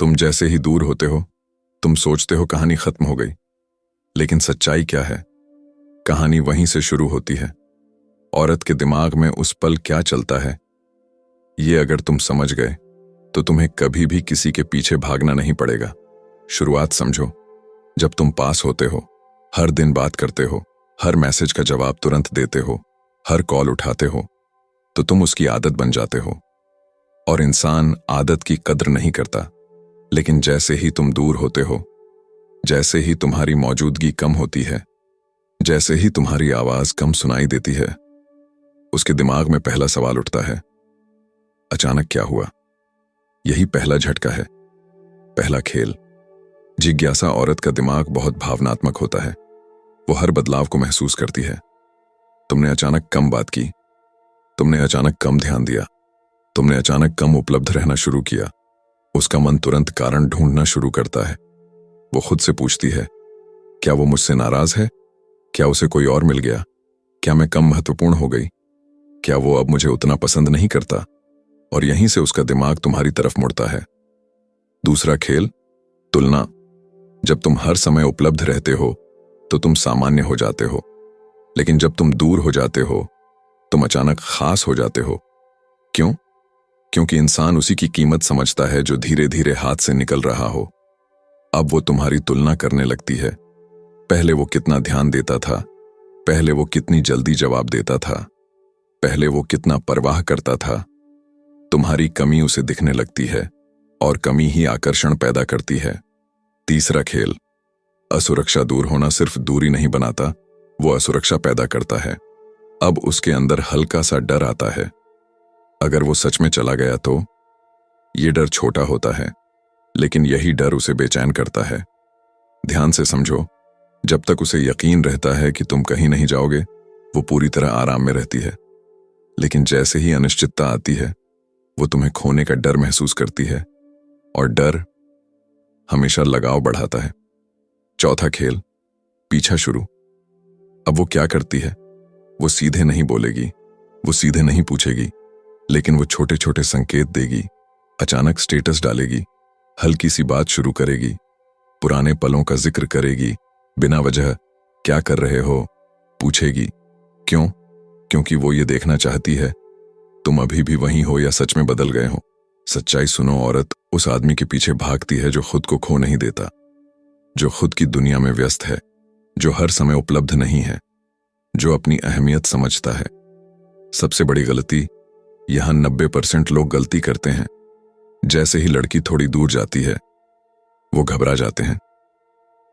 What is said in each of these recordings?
तुम जैसे ही दूर होते हो, तुम सोचते हो कहानी खत्म हो गई। लेकिन सच्चाई क्या है? कहानी वहीं से शुरू होती है। औरत के दिमाग में उस पल क्या चलता है, ये अगर तुम समझ गए तो तुम्हें कभी भी किसी के पीछे भागना नहीं पड़ेगा। शुरुआत समझो। जब तुम पास होते हो, हर दिन बात करते हो, हर मैसेज का जवाब तुरंत देते हो, हर कॉल उठाते हो, तो तुम उसकी आदत बन जाते हो। और इंसान आदत की कद्र नहीं करता। लेकिन जैसे ही तुम दूर होते हो, जैसे ही तुम्हारी मौजूदगी कम होती है, जैसे ही तुम्हारी आवाज कम सुनाई देती है, उसके दिमाग में पहला सवाल उठता है, अचानक क्या हुआ? यही पहला झटका है, पहला खेल। जिज्ञासा औरत का दिमाग बहुत भावनात्मक होता है। वो हर बदलाव को महसूस करती है। तुमने अचानक कम बात की, तुमने अचानक कम ध्यान दिया, तुमने अचानक कम उपलब्ध रहना शुरू किया। उसका मन तुरंत कारण ढूंढना शुरू करता है। वो खुद से पूछती है, क्या वो मुझसे नाराज है? क्या उसे कोई और मिल गया? क्या मैं कम महत्वपूर्ण हो गई? क्या वो अब मुझे उतना पसंद नहीं करता? और यहीं से उसका दिमाग तुम्हारी तरफ मुड़ता है। दूसरा खेल, तुलना। जब तुम हर समय उपलब्ध रहते हो तो तुम सामान्य हो जाते हो। लेकिन जब तुम दूर हो जाते हो, तुम अचानक खास हो जाते हो। क्यों? क्योंकि इंसान उसी की कीमत समझता है जो धीरे धीरे हाथ से निकल रहा हो। अब वो तुम्हारी तुलना करने लगती है। पहले वो कितना ध्यान देता था, पहले वो कितनी जल्दी जवाब देता था, पहले वो कितना परवाह करता था। तुम्हारी कमी उसे दिखने लगती है और कमी ही आकर्षण पैदा करती है। तीसरा खेल, असुरक्षा। दूर होना सिर्फ दूरी नहीं बनाता, वो असुरक्षा पैदा करता है। अब उसके अंदर हल्का सा डर आता है। अगर वो सच में चला गया तो? ये डर छोटा होता है, लेकिन यही डर उसे बेचैन करता है। ध्यान से समझो। जब तक उसे यकीन रहता है कि तुम कहीं नहीं जाओगे, वो पूरी तरह आराम में रहती है। लेकिन जैसे ही अनिश्चितता आती है, वो तुम्हें खोने का डर महसूस करती है। और डर हमेशा लगाव बढ़ाता है। चौथा खेल, पीछा शुरू। अब वो क्या करती है? वो सीधे नहीं बोलेगी, वो सीधे नहीं पूछेगी, लेकिन वो छोटे छोटे संकेत देगी। अचानक स्टेटस डालेगी, हल्की सी बात शुरू करेगी, पुराने पलों का जिक्र करेगी। बिना वजह क्या कर रहे हो पूछेगी। क्यों? क्योंकि वो ये देखना चाहती है तुम अभी भी वहीं हो या सच में बदल गए हो। सच्चाई सुनो, औरत उस आदमी के पीछे भागती है जो खुद को खो नहीं देता, जो खुद की दुनिया में व्यस्त है, जो हर समय उपलब्ध नहीं है, जो अपनी अहमियत समझता है। सबसे बड़ी गलती यहां 90% लोग गलती करते हैं। जैसे ही लड़की थोड़ी दूर जाती है, वो घबरा जाते हैं।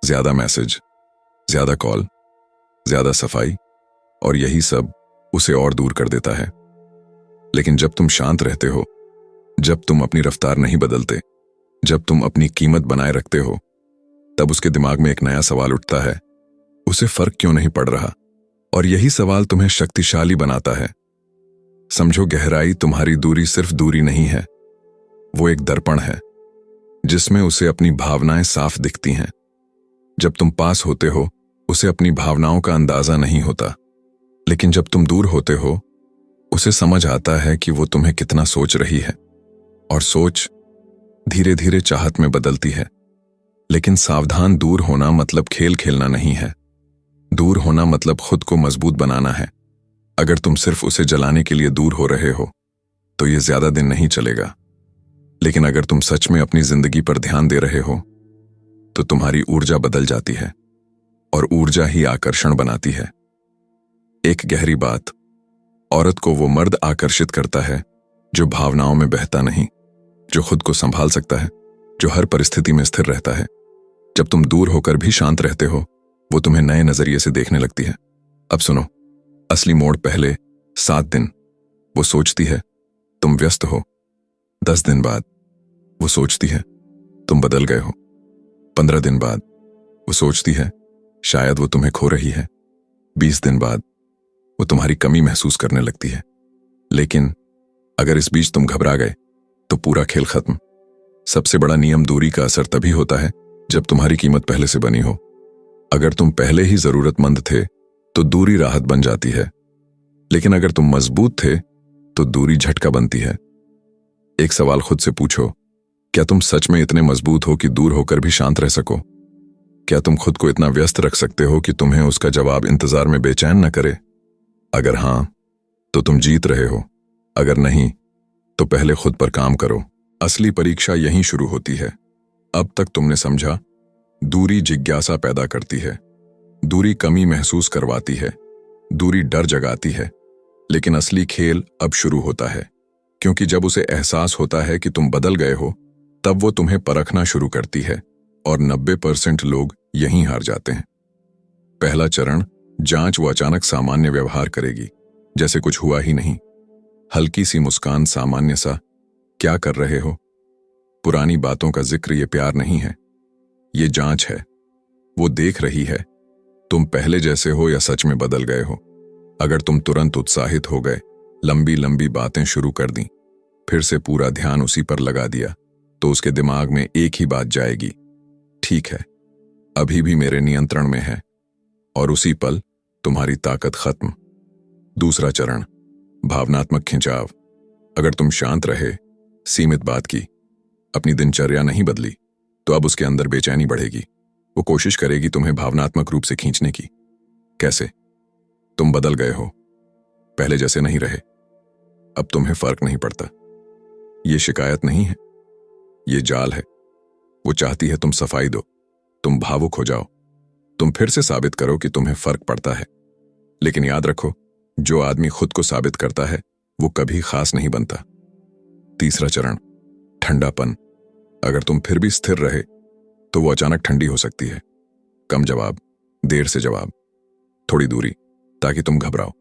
ज्यादा मैसेज, ज्यादा कॉल, ज्यादा सफाई, और यही सब उसे और दूर कर देता है। लेकिन जब तुम शांत रहते हो, जब तुम अपनी रफ्तार नहीं बदलते, जब तुम अपनी कीमत बनाए रखते हो, तब उसके दिमाग में एक नया सवाल उठता है, उसे फर्क क्यों नहीं पड़ रहा? और यही सवाल तुम्हें शक्तिशाली बनाता है। समझो, गहराई तुम्हारी दूरी सिर्फ दूरी नहीं है, वो एक दर्पण है जिसमें उसे अपनी भावनाएं साफ दिखती हैं। जब तुम पास होते हो, उसे अपनी भावनाओं का अंदाजा नहीं होता, लेकिन जब तुम दूर होते हो, उसे समझ आता है कि वो तुम्हें कितना सोच रही है। और सोच धीरे धीरे चाहत में बदलती है। लेकिन सावधान, दूर होना मतलब खेल खेलना नहीं है। दूर होना मतलब खुद को मजबूत बनाना है। अगर तुम सिर्फ उसे जलाने के लिए दूर हो रहे हो, तो ये ज्यादा दिन नहीं चलेगा। लेकिन अगर तुम सच में अपनी जिंदगी पर ध्यान दे रहे हो, तो तुम्हारी ऊर्जा बदल जाती है, और ऊर्जा ही आकर्षण बनाती है। एक गहरी बात, औरत को वो मर्द आकर्षित करता है जो भावनाओं में बहता नहीं, जो खुद को संभाल सकता है, जो हर परिस्थिति में स्थिर रहता है। जब तुम दूर होकर भी शांत रहते हो, वो तुम्हें नए नजरिए से देखने लगती है। अब सुनो, असली मोड़ पहले 7 दिन। वो सोचती है तुम व्यस्त हो। 10 दिन बाद वो सोचती है तुम बदल गए हो। 15 दिन बाद वो सोचती है शायद वो तुम्हें खो रही है। 20 दिन बाद वो तुम्हारी कमी महसूस करने लगती है। लेकिन अगर इस बीच तुम घबरा गए, तो पूरा खेल खत्म। सबसे बड़ा नियम, दूरी का असर तभी होता है जब तुम्हारी कीमत पहले से बनी हो। अगर तुम पहले ही जरूरतमंद थे, तो दूरी राहत बन जाती है। लेकिन अगर तुम मजबूत थे, तो दूरी झटका बनती है। एक सवाल खुद से पूछो, क्या तुम सच में इतने मजबूत हो कि दूर होकर भी शांत रह सको? क्या तुम खुद को इतना व्यस्त रख सकते हो कि तुम्हें उसका जवाब इंतजार में बेचैन न करे? अगर हां, तो तुम जीत रहे हो। अगर नहीं, तो पहले खुद पर काम करो। असली परीक्षा यहीं शुरू होती है। अब तक तुमने समझा, दूरी जिज्ञासा पैदा करती है, दूरी कमी महसूस करवाती है, दूरी डर जगाती है। लेकिन असली खेल अब शुरू होता है, क्योंकि जब उसे एहसास होता है कि तुम बदल गए हो, तब वो तुम्हें परखना शुरू करती है, और 90% लोग यहीं हार जाते हैं। पहला चरण, जांच। वो अचानक सामान्य व्यवहार करेगी, जैसे कुछ हुआ ही नहीं। हल्की सी मुस्कान, सामान्य सा, क्या कर रहे हो? पुरानी बातों का जिक्र। ये प्यार नहीं है, ये जांच है। वो देख रही है तुम पहले जैसे हो या सच में बदल गए हो। अगर तुम तुरंत उत्साहित हो गए, लंबी लंबी बातें शुरू कर दी, फिर से पूरा ध्यान उसी पर लगा दिया, तो उसके दिमाग में एक ही बात जाएगी, ठीक है, अभी भी मेरे नियंत्रण में है। और उसी पल तुम्हारी ताकत खत्म। दूसरा चरण, भावनात्मक खिंचाव। अगर तुम शांत रहे, सीमित बात की, अपनी दिनचर्या नहीं बदली, तो अब उसके अंदर बेचैनी बढ़ेगी। वो कोशिश करेगी तुम्हें भावनात्मक रूप से खींचने की। कैसे? तुम बदल गए हो, पहले जैसे नहीं रहे, अब तुम्हें फर्क नहीं पड़ता। ये शिकायत नहीं है, ये जाल है। वो चाहती है तुम सफाई दो, तुम भावुक हो जाओ, तुम फिर से साबित करो कि तुम्हें फर्क पड़ता है। लेकिन याद रखो, जो आदमी खुद को साबित करता है, वो कभी खास नहीं बनता। तीसरा चरण, ठंडापन। अगर तुम फिर भी स्थिर रहे, तो वो अचानक ठंडी हो सकती है। कम जवाब, देर से जवाब, थोड़ी दूरी, ताकि तुम घबराओ।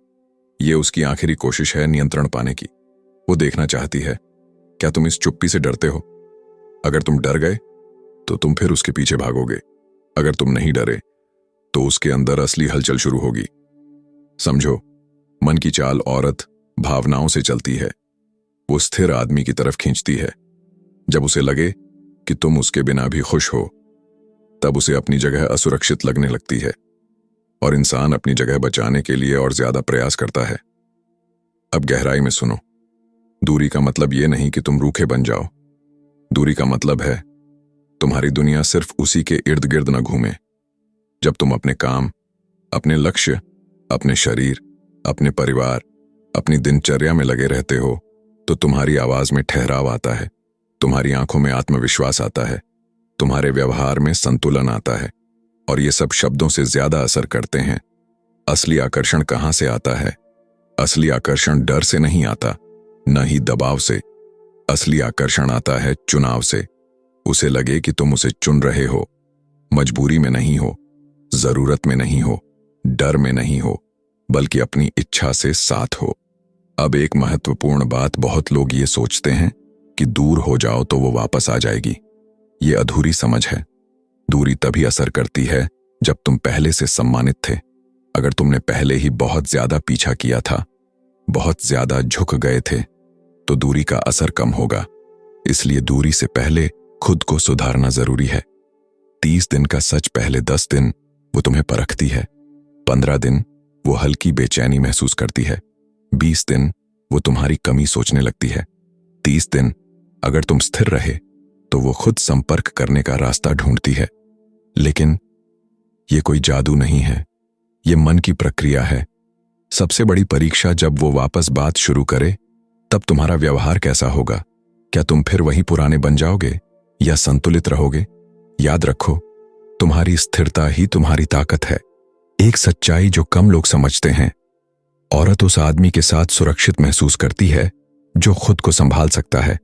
ये उसकी आखिरी कोशिश है नियंत्रण पाने की। वो देखना चाहती है, क्या तुम इस चुप्पी से डरते हो? अगर तुम डर गए, तो तुम फिर उसके पीछे भागोगे। अगर तुम नहीं डरे, तो उसके अंदर असली हलचल शुरू होगी। समझो, मन की चाल औरत भावनाओं से चलती है। वो स्थिर आदमी की तरफ खींचती है। जब उसे लगे कि तुम उसके बिना भी खुश हो, तब उसे अपनी जगह असुरक्षित लगने लगती है, और इंसान अपनी जगह बचाने के लिए और ज्यादा प्रयास करता है। अब गहराई में सुनो, दूरी का मतलब ये नहीं कि तुम रूखे बन जाओ। दूरी का मतलब है तुम्हारी दुनिया सिर्फ उसी के इर्द गिर्द न घूमे। जब तुम अपने काम, अपने लक्ष्य, अपने शरीर, अपने परिवार, अपनी दिनचर्या में लगे रहते हो, तो तुम्हारी आवाज में ठहराव आता है, तुम्हारी आंखों में आत्मविश्वास आता है, तुम्हारे व्यवहार में संतुलन आता है, और ये सब शब्दों से ज्यादा असर करते हैं। असली आकर्षण कहां से आता है? असली आकर्षण डर से नहीं आता, न ही दबाव से। असली आकर्षण आता है चुनाव से। उसे लगे कि तुम उसे चुन रहे हो, मजबूरी में नहीं हो, जरूरत में नहीं हो, डर में नहीं हो, बल्कि अपनी इच्छा से साथ हो। अब एक महत्वपूर्ण बात, बहुत लोग ये सोचते हैं कि दूर हो जाओ तो वो वापस आ जाएगी। ये अधूरी समझ है। दूरी तभी असर करती है जब तुम पहले से सम्मानित थे। अगर तुमने पहले ही बहुत ज्यादा पीछा किया था, बहुत ज्यादा झुक गए थे, तो दूरी का असर कम होगा। इसलिए दूरी से पहले खुद को सुधारना जरूरी है। 30 दिन का सच, पहले 10 दिन वो तुम्हें परखती है, 15 दिन वो हल्की बेचैनी महसूस करती है, 20 दिन वो तुम्हारी कमी सोचने लगती है, 30 दिन अगर तुम स्थिर रहे, तो वो खुद संपर्क करने का रास्ता ढूंढती है। लेकिन ये कोई जादू नहीं है, ये मन की प्रक्रिया है। सबसे बड़ी परीक्षा जब वो वापस बात शुरू करे, तब तुम्हारा व्यवहार कैसा होगा? क्या तुम फिर वही पुराने बन जाओगे या संतुलित रहोगे? याद रखो, तुम्हारी स्थिरता ही तुम्हारी ताकत है। एक सच्चाई जो कम लोग समझते हैं, औरत उस आदमी के साथ सुरक्षित महसूस करती है जो खुद को संभाल सकता है।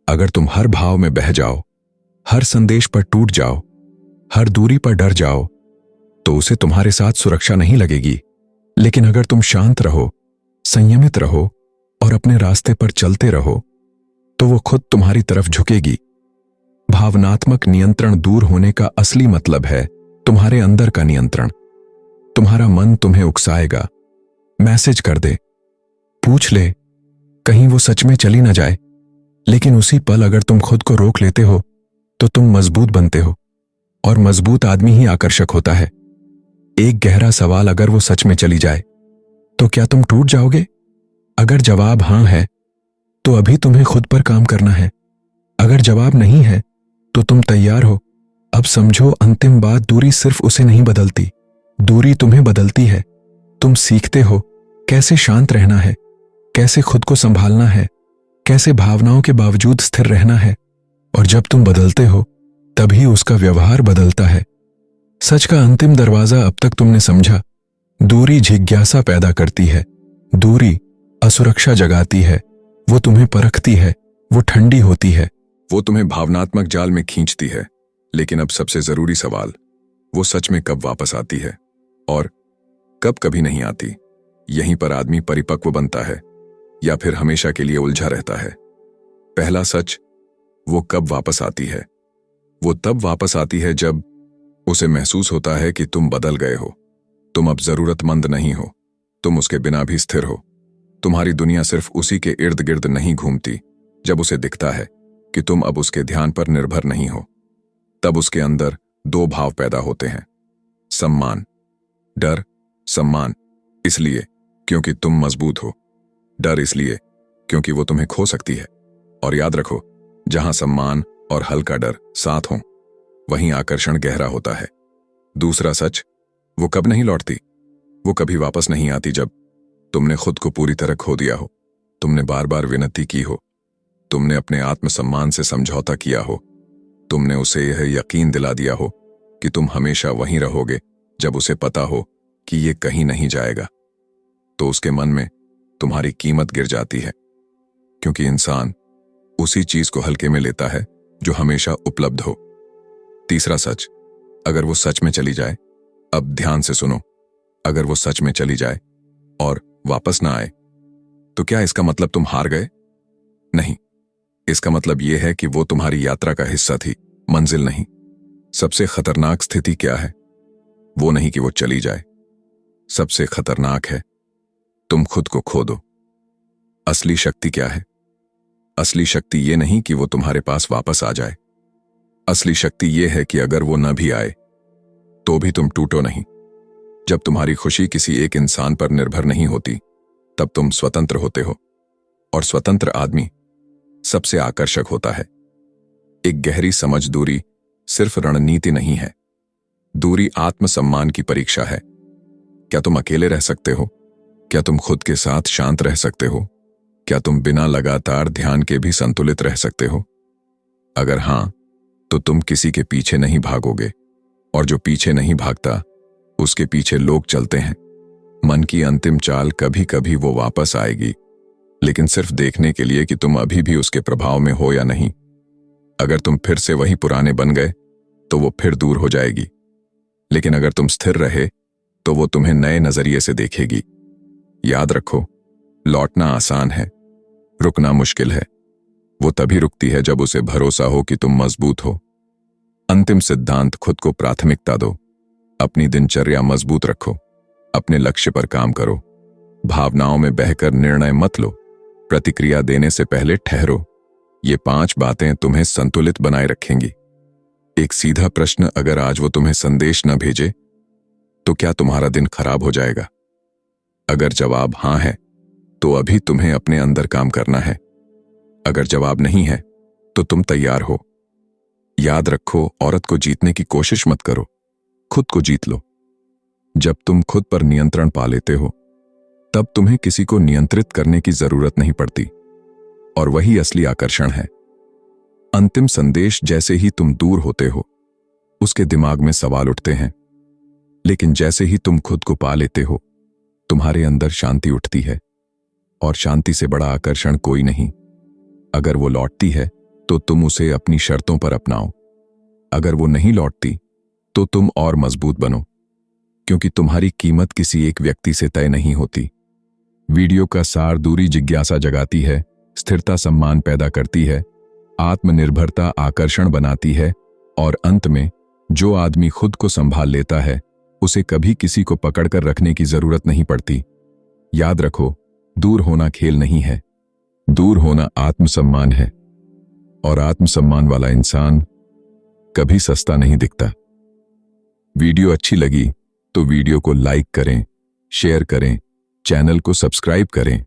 अगर तुम हर भाव में बह जाओ, हर संदेश पर टूट जाओ, हर दूरी पर डर जाओ, तो उसे तुम्हारे साथ सुरक्षा नहीं लगेगी। लेकिन अगर तुम शांत रहो, संयमित रहो और अपने रास्ते पर चलते रहो, तो वो खुद तुम्हारी तरफ झुकेगी। भावनात्मक नियंत्रण दूर होने का असली मतलब है तुम्हारे अंदर का नियंत्रण। तुम्हारा मन तुम्हें उकसाएगा, मैसेज कर दे, पूछ ले, कहीं वो सच में चली ना जाए। लेकिन उसी पल अगर तुम खुद को रोक लेते हो, तो तुम मजबूत बनते हो, और मजबूत आदमी ही आकर्षक होता है। एक गहरा सवाल, अगर वो सच में चली जाए, तो क्या तुम टूट जाओगे? अगर जवाब हां है, तो अभी तुम्हें खुद पर काम करना है। अगर जवाब नहीं है तो तुम तैयार हो। अब समझो, अंतिम बात, दूरी सिर्फ उसे नहीं बदलती, दूरी तुम्हें बदलती है। तुम सीखते हो कैसे शांत रहना है, कैसे खुद को संभालना है, कैसे भावनाओं के बावजूद स्थिर रहना है। और जब तुम बदलते हो तभी उसका व्यवहार बदलता है। सच का अंतिम दरवाजा अब तक तुमने समझा। दूरी जिज्ञासा पैदा करती है, दूरी असुरक्षा जगाती है, वो तुम्हें परखती है, वो ठंडी होती है, वो तुम्हें भावनात्मक जाल में खींचती है। लेकिन अब सबसे जरूरी सवाल, वो सच में कब वापस आती है और कब कभी नहीं आती? यहीं पर आदमी परिपक्व बनता है या फिर हमेशा के लिए उलझा रहता है। पहला सच, वो कब वापस आती है? वो तब वापस आती है जब उसे महसूस होता है कि तुम बदल गए हो, तुम अब जरूरतमंद नहीं हो, तुम उसके बिना भी स्थिर हो। तुम्हारी दुनिया सिर्फ उसी के इर्द गिर्द नहीं घूमती। जब उसे दिखता है कि तुम अब उसके ध्यान पर निर्भर नहीं हो, तब उसके अंदर दो भाव पैदा होते हैं, सम्मान, डर। सम्मान इसलिए क्योंकि तुम मजबूत हो, डर इसलिए क्योंकि वो तुम्हें खो सकती है। और याद रखो, जहां सम्मान और हल्का डर साथ हों, वहीं आकर्षण गहरा होता है। दूसरा सच, वो कब नहीं लौटती? वो कभी वापस नहीं आती जब तुमने खुद को पूरी तरह खो दिया हो, तुमने बार बार विनती की हो, तुमने अपने आत्मसम्मान से समझौता किया हो, तुमने उसे यह यकीन दिला दिया हो कि तुम हमेशा वहीं रहोगे। जब उसे पता हो कि ये कहीं नहीं जाएगा, तो उसके मन में तुम्हारी कीमत गिर जाती है, क्योंकि इंसान उसी चीज को हल्के में लेता है जो हमेशा उपलब्ध हो। तीसरा सच, अगर वो सच में चली जाए, अब ध्यान से सुनो, अगर वो सच में चली जाए और वापस ना आए, तो क्या इसका मतलब तुम हार गए? नहीं, इसका मतलब यह है कि वो तुम्हारी यात्रा का हिस्सा थी, मंजिल नहीं। सबसे खतरनाक स्थिति क्या है? वो नहीं कि वो चली जाए, सबसे खतरनाक है तुम खुद को खो दो। असली शक्ति क्या है? असली शक्ति ये नहीं कि वो तुम्हारे पास वापस आ जाए, असली शक्ति ये है कि अगर वो न भी आए तो भी तुम टूटो नहीं। जब तुम्हारी खुशी किसी एक इंसान पर निर्भर नहीं होती, तब तुम स्वतंत्र होते हो, और स्वतंत्र आदमी सबसे आकर्षक होता है। एक गहरी समझ, दूरी सिर्फ रणनीति नहीं है, दूरी आत्मसम्मान की परीक्षा है। क्या तुम अकेले रह सकते हो? क्या तुम खुद के साथ शांत रह सकते हो? क्या तुम बिना लगातार ध्यान के भी संतुलित रह सकते हो? अगर हां, तो तुम किसी के पीछे नहीं भागोगे, और जो पीछे नहीं भागता उसके पीछे लोग चलते हैं। मन की अंतिम चाल, कभी कभी वो वापस आएगी, लेकिन सिर्फ देखने के लिए कि तुम अभी भी उसके प्रभाव में हो या नहीं। अगर तुम फिर से वही पुराने बन गए तो वो फिर दूर हो जाएगी, लेकिन अगर तुम स्थिर रहे तो वो तुम्हें नए नजरिए से देखेगी। याद रखो, लौटना आसान है, रुकना मुश्किल है। वो तभी रुकती है जब उसे भरोसा हो कि तुम मजबूत हो। अंतिम सिद्धांत, खुद को प्राथमिकता दो, अपनी दिनचर्या मजबूत रखो, अपने लक्ष्य पर काम करो, भावनाओं में बहकर निर्णय मत लो, प्रतिक्रिया देने से पहले ठहरो। ये 5 बातें तुम्हें संतुलित बनाए रखेंगी। एक सीधा प्रश्न, अगर आज वो तुम्हें संदेश न भेजे तो क्या तुम्हारा दिन खराब हो जाएगा? अगर जवाब हां है तो अभी तुम्हें अपने अंदर काम करना है। अगर जवाब नहीं है तो तुम तैयार हो। याद रखो, औरत को जीतने की कोशिश मत करो, खुद को जीत लो। जब तुम खुद पर नियंत्रण पा लेते हो, तब तुम्हें किसी को नियंत्रित करने की जरूरत नहीं पड़ती, और वही असली आकर्षण है। अंतिम संदेश, जैसे ही तुम दूर होते हो, उसके दिमाग में सवाल उठते हैं, लेकिन जैसे ही तुम खुद को पा लेते हो, तुम्हारे अंदर शांति उठती है, और शांति से बड़ा आकर्षण कोई नहीं। अगर वो लौटती है तो तुम उसे अपनी शर्तों पर अपनाओ, अगर वो नहीं लौटती तो तुम और मजबूत बनो, क्योंकि तुम्हारी कीमत किसी एक व्यक्ति से तय नहीं होती। वीडियो का सार, दूरी जिज्ञासा जगाती है, स्थिरता सम्मान पैदा करती है, आत्मनिर्भरता आकर्षण बनाती है, और अंत में जो आदमी खुद को संभाल लेता है, उसे कभी किसी को पकड़कर रखने की जरूरत नहीं पड़ती। याद रखो, दूर होना खेल नहीं है, दूर होना आत्मसम्मान है, और आत्मसम्मान वाला इंसान कभी सस्ता नहीं दिखता। वीडियो अच्छी लगी तो वीडियो को लाइक करें, शेयर करें, चैनल को सब्सक्राइब करें।